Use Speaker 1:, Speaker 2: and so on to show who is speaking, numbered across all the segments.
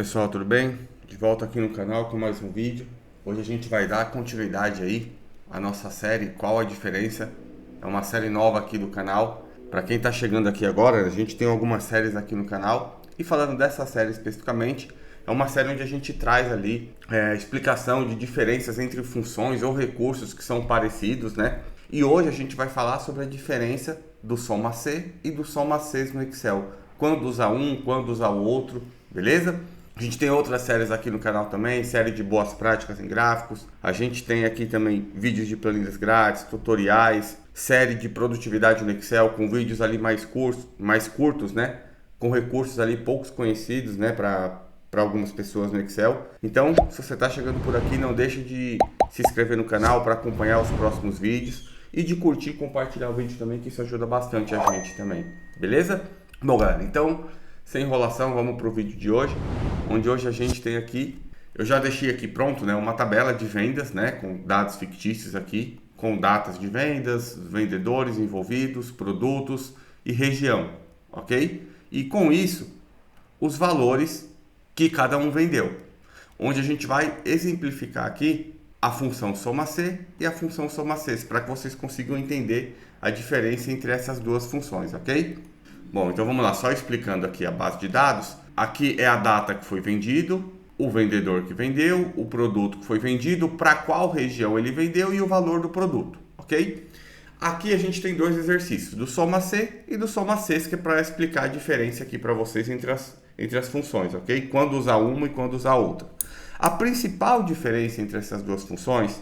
Speaker 1: Pessoal, tudo bem? De volta aqui no canal com mais um vídeo. Hoje a gente vai dar continuidade aí à nossa série Qual a Diferença? É uma série nova aqui do canal. Para quem está chegando aqui agora, a gente tem algumas séries aqui no canal. E falando dessa série especificamente, é uma série onde a gente traz ali explicação de diferenças entre funções ou recursos que são parecidos, né? E hoje a gente vai falar sobre a diferença do soma C e do soma Cs no Excel. Quando usar um, quando usar o outro, beleza? A gente tem outras séries aqui no canal também, série de boas práticas em gráficos. A gente tem aqui também vídeos de planilhas grátis, tutoriais, série de produtividade no Excel com vídeos ali mais curtos, né? Com recursos ali poucos conhecidos, né? Para algumas pessoas no Excel. Então, se você está chegando por aqui, não deixe de se inscrever no canal para acompanhar os próximos vídeos e de curtir e compartilhar o vídeo também, que isso ajuda bastante a gente também, beleza? Bom, galera, então, sem enrolação, vamos para o vídeo de hoje, onde hoje a gente tem aqui, eu já deixei aqui pronto, né, uma tabela de vendas, né, com dados fictícios aqui, com datas de vendas, vendedores envolvidos, produtos e região, ok? E com isso, os valores que cada um vendeu, onde a gente vai exemplificar aqui a função soma C e a função soma Cs, para que vocês consigam entender a diferença entre essas duas funções, ok? Bom, então vamos lá, só explicando aqui a base de dados. Aqui é a data que foi vendido, o vendedor que vendeu, o produto que foi vendido, para qual região ele vendeu e o valor do produto, ok? Aqui a gente tem dois exercícios, do soma C e do soma Cs, que é para explicar a diferença aqui para vocês entre as funções, ok? Quando usar uma e quando usar outra. A principal diferença entre essas duas funções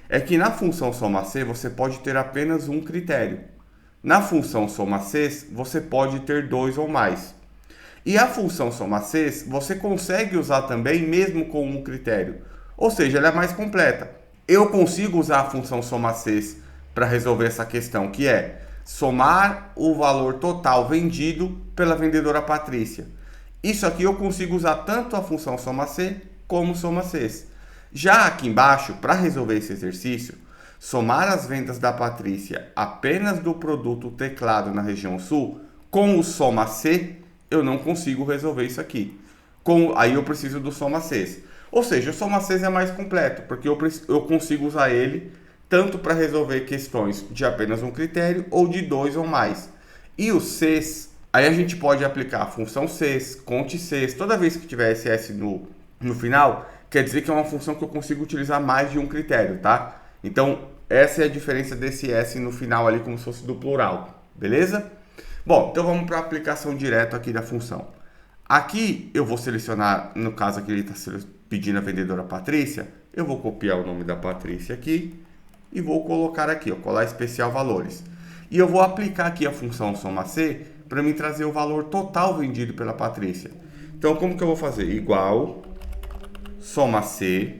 Speaker 1: é que na função soma C você pode ter apenas um critério. Na função soma Cs você pode ter dois ou mais. E a função soma Cs você consegue usar também mesmo com um critério. Ou seja, ela é mais completa. Eu consigo usar a função soma Cs para resolver essa questão, que é somar o valor total vendido pela vendedora Patrícia. Isso aqui eu consigo usar tanto a função soma C como soma Cs. Já aqui embaixo, para resolver esse exercício, somar as vendas da Patrícia apenas do produto teclado na região sul, com o soma C, eu não consigo resolver isso aqui. Aí eu preciso do soma Cs. Ou seja, o soma Cs é mais completo, porque eu consigo usar ele tanto para resolver questões de apenas um critério ou de dois ou mais. E os Cs, aí a gente pode aplicar a função Cs, conte Cs, toda vez que tiver esse S no final, quer dizer que é uma função que eu consigo utilizar mais de um critério, tá? Então, essa é a diferença desse S no final ali, como se fosse do plural, beleza? Bom, então vamos para a aplicação direta aqui da função. Aqui eu vou selecionar, no caso aqui ele está pedindo a vendedora Patrícia, eu vou copiar o nome da Patrícia aqui e vou colocar aqui, ó, colar especial valores. E eu vou aplicar aqui a função soma C para me trazer o valor total vendido pela Patrícia. Então, como que eu vou fazer? Igual soma C,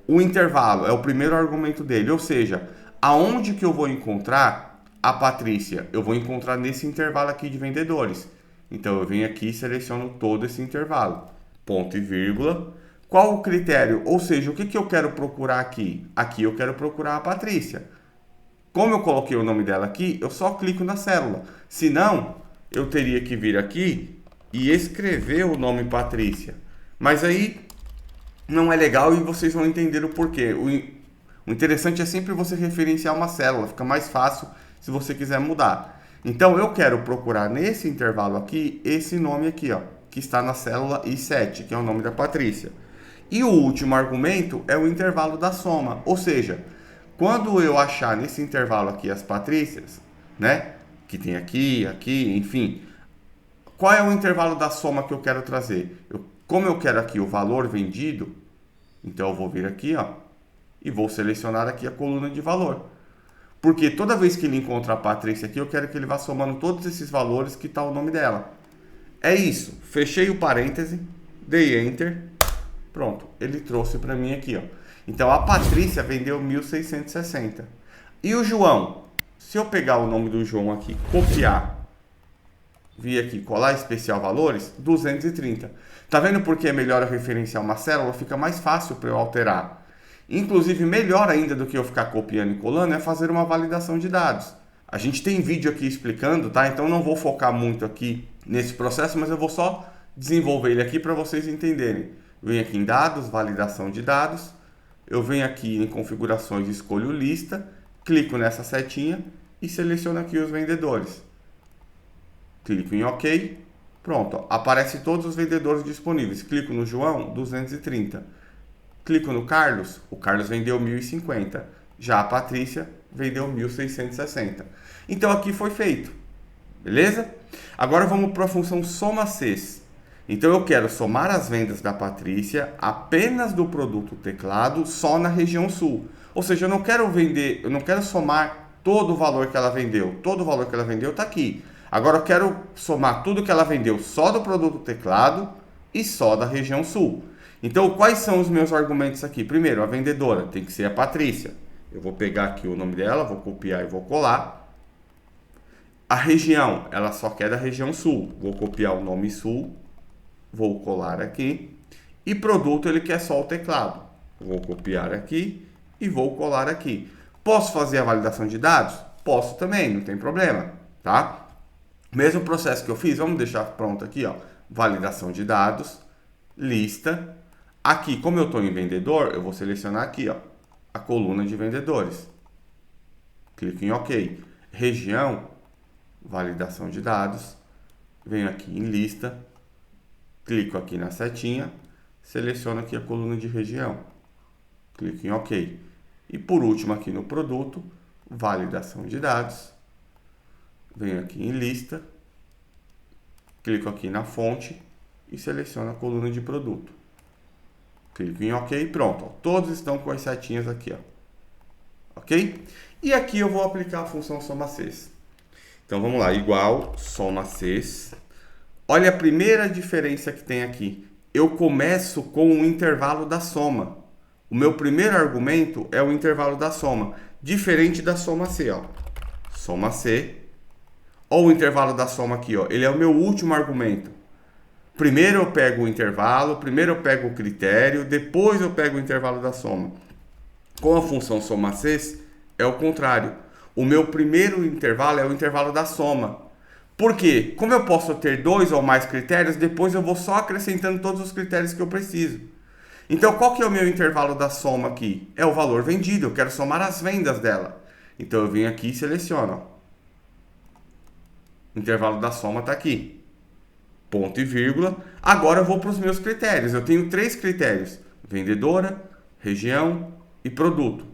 Speaker 1: o intervalo é o primeiro argumento dele, ou seja, aonde que eu vou encontrar a Patrícia? Eu vou encontrar nesse intervalo aqui de vendedores. Então, eu venho aqui e seleciono todo esse intervalo. Ponto e vírgula. Qual o critério? Ou seja, o que eu quero procurar aqui? Aqui eu quero procurar a Patrícia. Como eu coloquei o nome dela aqui, eu só clico na célula. Se não, eu teria que vir aqui e escrever o nome Patrícia. Mas aí não é legal e vocês vão entender o porquê. O interessante é sempre você referenciar uma célula, fica mais fácil se você quiser mudar. Então eu quero procurar nesse intervalo aqui, esse nome aqui, ó, que está na célula I7, que é o nome da Patrícia. E o último argumento é o intervalo da soma, ou seja, quando eu achar nesse intervalo aqui as Patrícias, né, que tem aqui, enfim, qual é o intervalo da soma que eu quero trazer? Como eu quero aqui o valor vendido, então eu vou vir aqui, ó, e vou selecionar aqui a coluna de valor. Porque toda vez que ele encontra a Patrícia aqui, eu quero que ele vá somando todos esses valores que está o nome dela. É isso. Fechei o parêntese, dei Enter, pronto. Ele trouxe para mim aqui, ó. Então a Patrícia vendeu 1.660. E o João? Se eu pegar o nome do João aqui, copiar, vir aqui, colar especial valores, 230. Tá vendo porque é melhor eu referenciar uma célula? Fica mais fácil para eu alterar. Inclusive, melhor ainda do que eu ficar copiando e colando é fazer uma validação de dados. A gente tem vídeo aqui explicando, tá? Então não vou focar muito aqui nesse processo, mas eu vou só desenvolver ele aqui para vocês entenderem. Venho aqui em dados, validação de dados. Eu venho aqui em configurações, escolho lista, clico nessa setinha e seleciono aqui os vendedores. Clico em OK. Pronto, ó, aparece todos os vendedores disponíveis. Clico no João, 230. Clico no Carlos, o Carlos vendeu 1.050. Já a Patrícia vendeu 1.660. Então aqui foi feito. Beleza? Agora vamos para a função soma Cs. Então eu quero somar as vendas da Patrícia apenas do produto teclado só na região sul. Ou seja, eu não quero somar todo o valor que ela vendeu. Todo o valor que ela vendeu está aqui. Agora eu quero somar tudo que ela vendeu só do produto teclado e só da região sul. Então, quais são os meus argumentos aqui? Primeiro, a vendedora tem que ser a Patrícia. Eu vou pegar aqui o nome dela, vou copiar e vou colar. A região, ela só quer da região sul. Vou copiar o nome sul, vou colar aqui. E produto, ele quer só o teclado. Vou copiar aqui e vou colar aqui. Posso fazer a validação de dados? Posso também, não tem problema, tá? Mesmo processo que eu fiz, vamos deixar pronto aqui, ó. Validação de dados, lista. Aqui, como eu estou em vendedor, eu vou selecionar aqui, ó, a coluna de vendedores. Clico em OK. Região, validação de dados. Venho aqui em lista. Clico aqui na setinha. Seleciono aqui a coluna de região. Clico em OK. E por último aqui no produto, validação de dados. Venho aqui em lista, clico aqui na fonte e seleciono a coluna de produto. Clico em OK e pronto. Ó, todos estão com as setinhas aqui, ó. Ok? E aqui eu vou aplicar a função soma Cs. Então vamos lá, igual soma Cs. Olha a primeira diferença que tem aqui. Eu começo com o intervalo da soma. O meu primeiro argumento é o intervalo da soma, diferente da soma C, ó. Soma C. Olha o intervalo da soma aqui, ó. Ele é o meu último argumento. Primeiro eu pego o intervalo, primeiro eu pego o critério, depois eu pego o intervalo da soma. Com a função soma Cs, é o contrário. O meu primeiro intervalo é o intervalo da soma. Por quê? Como eu posso ter 2 ou mais critérios, depois eu vou só acrescentando todos os critérios que eu preciso. Então, qual que é o meu intervalo da soma aqui? É o valor vendido, eu quero somar as vendas dela. Então, eu venho aqui e seleciono, ó. O intervalo da soma está aqui. Ponto e vírgula. Agora eu vou para os meus critérios. Eu tenho 3 critérios. Vendedora, região e produto.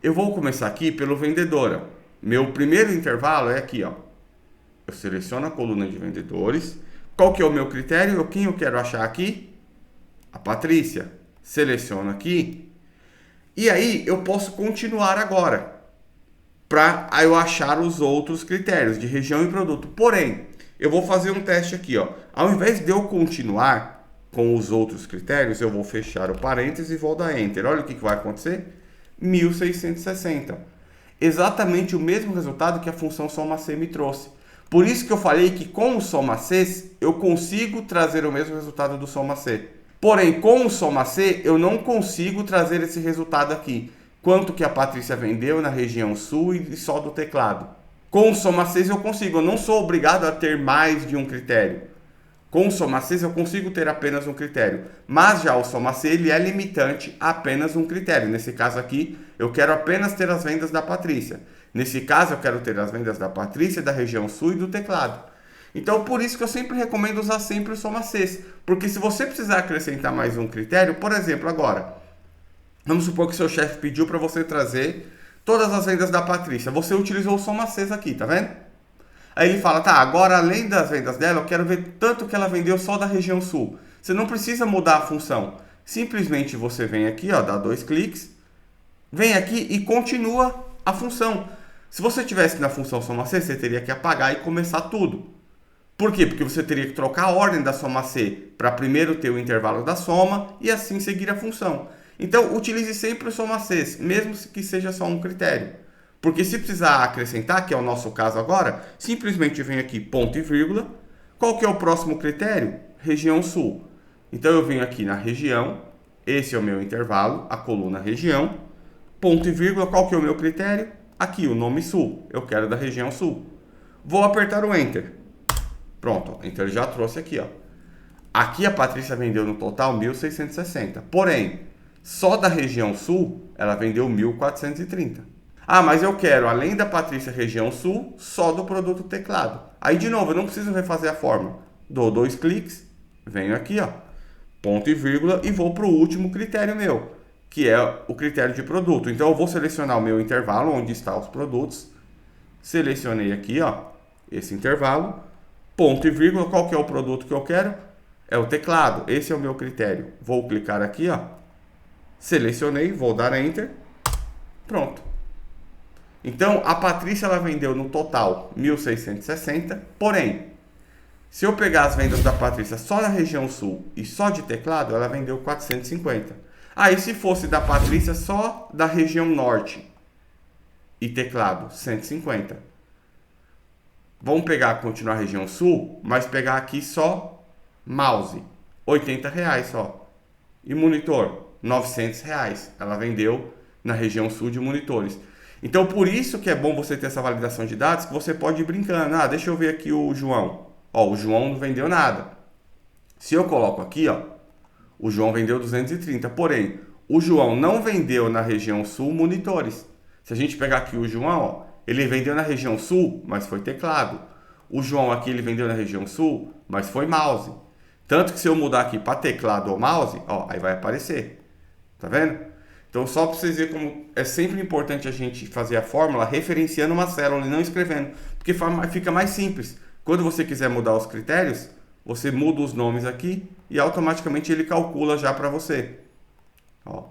Speaker 1: Eu vou começar aqui pelo vendedora. Meu primeiro intervalo é aqui, ó. Eu seleciono a coluna de vendedores. Qual que é o meu critério? Quem eu quero achar aqui? A Patrícia. Seleciono aqui. E aí eu posso continuar agora, para eu achar os outros critérios de região e produto. Porém, eu vou fazer um teste aqui, ó. Ao invés de eu continuar com os outros critérios, eu vou fechar o parênteses e vou dar Enter. Olha o que vai acontecer. 1.660. Exatamente o mesmo resultado que a função soma C me trouxe. Por isso que eu falei que com o soma C, eu consigo trazer o mesmo resultado do soma C. Porém, com o soma C, eu não consigo trazer esse resultado aqui. Quanto que a Patrícia vendeu na região sul e só do teclado. Com o soma Cs eu consigo, eu não sou obrigado a ter mais de um critério. Com o soma Cs eu consigo ter apenas um critério, mas já o soma C ele é limitante a apenas um critério. Nesse caso aqui, eu quero apenas ter as vendas da Patrícia. Nesse caso, eu quero ter as vendas da Patrícia, da região sul e do teclado. Então, por isso que eu sempre recomendo usar sempre o soma Cs, porque se você precisar acrescentar mais um critério, por exemplo, agora, vamos supor que seu chefe pediu para você trazer todas as vendas da Patrícia. Você utilizou o soma Cs aqui, tá vendo? Aí ele fala, tá, agora além das vendas dela, eu quero ver tanto que ela vendeu só da região sul. Você não precisa mudar a função. Simplesmente você vem aqui, ó, dá 2 cliques, vem aqui e continua a função. Se você tivesse na função soma C, você teria que apagar e começar tudo. Por quê? Porque você teria que trocar a ordem da soma C para primeiro ter o intervalo da soma e assim seguir a função. Então, utilize sempre o soma Cs, mesmo que seja só um critério. Porque se precisar acrescentar, que é o nosso caso agora, simplesmente vem aqui ponto e vírgula. Qual que é o próximo critério? Região sul. Então, eu venho aqui na região, esse é o meu intervalo, a coluna região, ponto e vírgula, qual que é o meu critério? Aqui, o nome sul, eu quero da região sul. Vou apertar o Enter. Pronto, então ele já trouxe aqui, ó. Aqui a Patrícia vendeu no total 1.660. Porém, só da região sul, ela vendeu 1.430. Ah, mas eu quero, além da Patrícia região sul, só do produto teclado. Aí, de novo, eu não preciso refazer a fórmula. Dou 2 cliques, venho aqui, ó, ponto e vírgula, e vou para o último critério meu, que é o critério de produto. Então, eu vou selecionar o meu intervalo, onde estão os produtos. Selecionei aqui, ó, esse intervalo, ponto e vírgula, qual que é o produto que eu quero? É o teclado, esse é o meu critério. Vou clicar aqui, ó, selecionei, vou dar Enter, pronto. Então, a Patrícia ela vendeu no total 1.660, porém, se eu pegar as vendas da Patrícia só na região sul e só de teclado, ela vendeu 450. Aí, se fosse da Patrícia só da região norte e teclado, 150. Vamos pegar, continuar a região sul, mas pegar aqui só mouse, R$80 só. E monitor, R$900. Ela vendeu na região sul de monitores. Então, por isso que é bom você ter essa validação de dados, que você pode ir brincando. Ah, deixa eu ver aqui o João. Ó, o João não vendeu nada. Se eu coloco aqui, ó, o João vendeu 230. Porém, o João não vendeu na região sul monitores. Se a gente pegar aqui o João, ó, ele vendeu na região sul, mas foi teclado. O João aqui ele vendeu na região sul, mas foi mouse. Tanto que se eu mudar aqui para teclado ou mouse, ó, aí vai aparecer. Tá vendo? Então só para vocês verem como é sempre importante a gente fazer a fórmula referenciando uma célula e não escrevendo. Porque fica mais simples. Quando você quiser mudar os critérios, você muda os nomes aqui e automaticamente ele calcula já para você. Ó,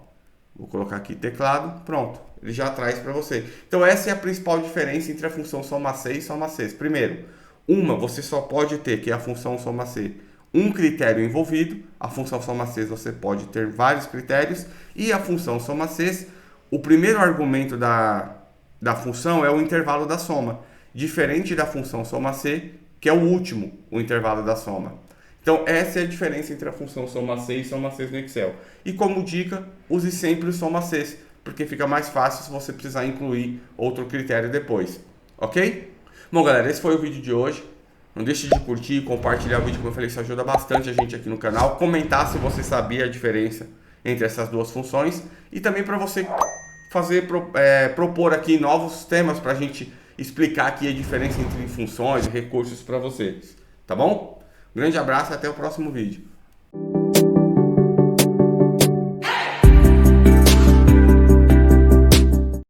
Speaker 1: vou colocar aqui teclado, pronto. Ele já traz para você. Então essa é a principal diferença entre a função soma C e soma C. Primeiro, você só pode ter, que é a função soma C, um critério envolvido. A função soma C você pode ter vários critérios. E a função soma C, o primeiro argumento da função é o intervalo da soma. Diferente da função soma C, que é o último, o intervalo da soma. Então essa é a diferença entre a função soma C e soma C no Excel. E como dica, use sempre o soma C, porque fica mais fácil se você precisar incluir outro critério depois. Ok? Bom, galera, esse foi o vídeo de hoje. Não deixe de curtir e compartilhar o vídeo, como eu falei, isso ajuda bastante a gente aqui no canal. Comentar se você sabia a diferença entre essas duas funções. E também para você propor aqui novos temas para a gente explicar aqui a diferença entre funções e recursos para vocês. Tá bom? Grande abraço e até o próximo vídeo.